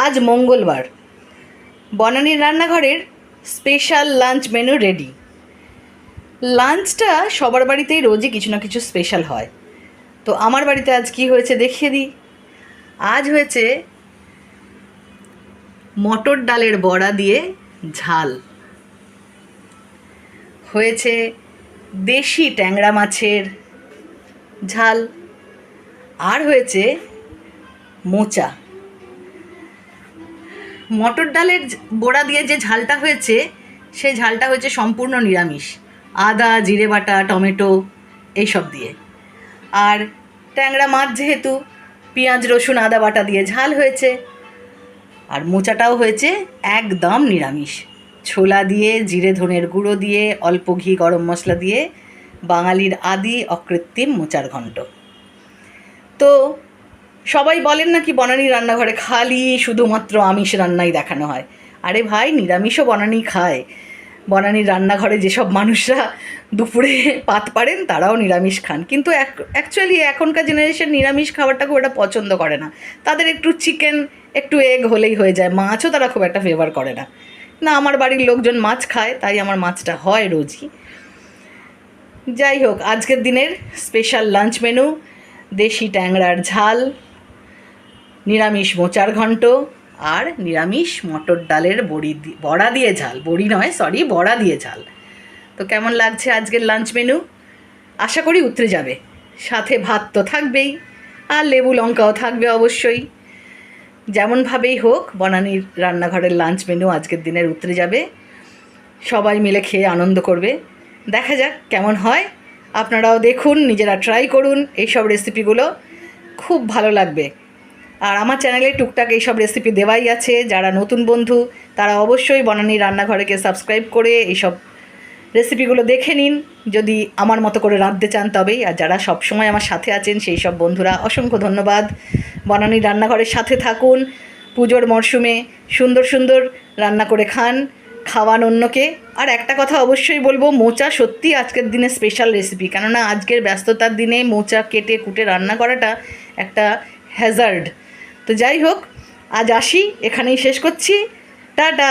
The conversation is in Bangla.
আজ মঙ্গলবার, বনানীর রান্নাঘরের স্পেশাল লাঞ্চ মেনু রেডি। লাঞ্চটা সবার বাড়িতেই রোজই কিছু না কিছু স্পেশাল হয়, তো আমার বাড়িতে আজ কি হয়েছে দেখিয়ে দিই। আজ হয়েছে মটর ডালের বড়া দিয়ে ঝাল, হয়েছে দেশি ট্যাংরা মাছের ঝাল, আর হয়েছে মোচা। মটর ডালের বড়া দিয়ে যে ঝালটা হয়েছে, সেই ঝালটা হয়েছে সম্পূর্ণ নিরামিষ, আদা জিরে বাটা টমেটো এইসব দিয়ে। আর ট্যাংরা মাছ যেহেতু পেঁয়াজ রসুন আদা বাটা দিয়ে ঝাল হয়েছে। আর মোচাটাও হয়েছে একদম নিরামিষ, ছোলা দিয়ে জিরে ধনের গুঁড়ো দিয়ে অল্প ঘি গরম মশলা দিয়ে বাঙালির আদি অকৃত্রিম মোচার ঘণ্ট। তো সবাই বলেন নাকি বনানী রান্নাঘরে খালি শুধুমাত্র আমিষ রান্নাই দেখানো হয়। আরে ভাই, নিরামিষও বনানী খায়। বনানীর রান্নাঘরে যেসব মানুষরা দুপুরে পাত পাড়েন তারাও নিরামিষ খান, কিন্তু অ্যাকচুয়ালি এখনকার জেনারেশন নিরামিষ খাবারটা খুব একটা পছন্দ করে না। তাদের একটু চিকেন একটু এগ হলেই হয়ে যায়, মাছও তারা খুব একটা ফেভার করে না। না, আমার বাড়ির লোকজন মাছ খায়, তাই আমার মাছটা হয় রোজই। যাই হোক, আজকের দিনের স্পেশাল লাঞ্চ মেনু দেশি ট্যাংরার ঝাল, নিরামিষ মোচার ঘণ্ট আর নিরামিষ মটর ডালের বড়া দিয়ে ঝাল। বড়ি নয়, সরি, বড়া দিয়ে ঝাল। তো কেমন লাগছে আজকের লাঞ্চ মেনু? আশা করি উতরে যাবে। সাথে ভাত তো থাকবেই, আর লেবু লঙ্কাও থাকবে অবশ্যই। যেমনভাবেই হোক, বনানীর রান্নাঘরের লাঞ্চ মেনু আজকের দিনের উতরে যাবে। সবাই মিলে খেয়ে আনন্দ করবে। দেখা যাক কেমন হয়। আপনারাও দেখুন, নিজেরা ট্রাই করুন এইসব রেসিপিগুলো, খুব ভালো লাগবে। আর আমার চ্যানেলে টুকটাক এইসব রেসিপি দেওয়াই আছে। যারা নতুন বন্ধু তারা অবশ্যই বনানী রান্নাঘরেকে সাবস্ক্রাইব করে এইসব রেসিপিগুলো দেখে নিন, যদি আমার মতো করে রাঁধতে চান তবেই। আর যারা সবসময় আমার সাথে আছেন সেই সব বন্ধুরা অসংখ্য ধন্যবাদ। বনানী রান্নাঘরের সাথে থাকুন। পুজোর মরশুমে সুন্দর সুন্দর রান্না করে খান, খাওয়ান অন্যকে। আর একটা কথা অবশ্যই বলবো, মোচা সত্যি আজকের দিনে স্পেশাল রেসিপি, কেননা আজকের ব্যস্ততার দিনে মোচা কেটে কুটে রান্না করাটা একটা হ্যাজার্ড। তো যাই হোক, আজ আসি, এখানেই শেষ করছি। টাটা।